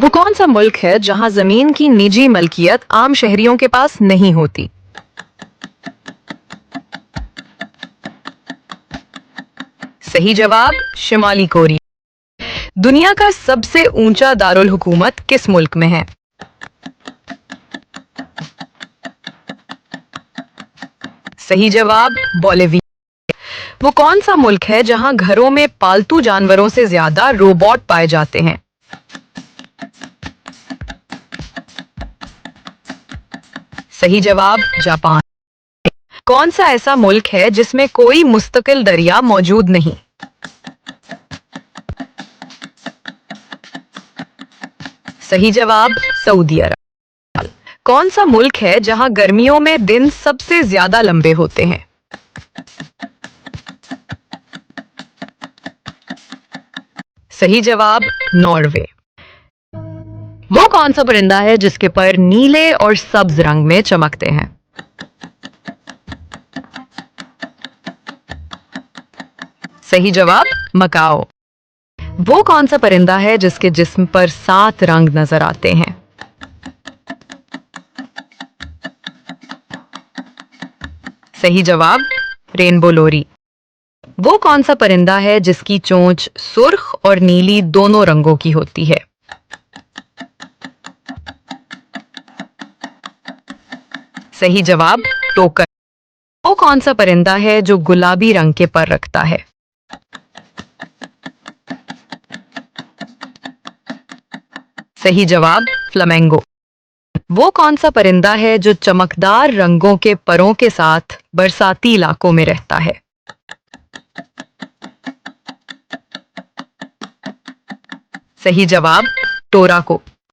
वो कौन सा मुल्क है जहां जमीन की निजी मलकियत आम शहरियों के पास नहीं होती? सही जवाब शिमाली कोरिया। दुनिया का सबसे ऊंचा दारुल हुकूमत किस मुल्क में है? सही जवाब बोलिविया। वो कौन सा मुल्क है जहां घरों में पालतू जानवरों से ज्यादा रोबोट पाए जाते हैं? सही जवाब जापान। कौन सा ऐसा मुल्क है जिसमें कोई मुस्तकिल दरिया मौजूद नहीं? सही जवाब सऊदी अरब। कौन सा मुल्क है जहां गर्मियों में दिन सबसे ज्यादा लंबे होते हैं? सही जवाब नॉर्वे। वो कौन सा परिंदा है जिसके पर नीले और सब्ज रंग में चमकते हैं? सही जवाब मकाओ। वो कौन सा परिंदा है जिसके जिस्म पर 7 रंग नजर आते हैं? सही जवाब रेनबो लोरी। वो कौन सा परिंदा है जिसकी चोंच सुर्ख और नीली दोनों रंगों की होती है? सही जवाब टोकर। वो कौन सा परिंदा है जो गुलाबी रंग के पर रखता है? सही जवाब फ्लामिंगो। वो कौन सा परिंदा है जो चमकदार रंगों के परों के साथ बरसाती इलाकों में रहता है? सही जवाब टोराको।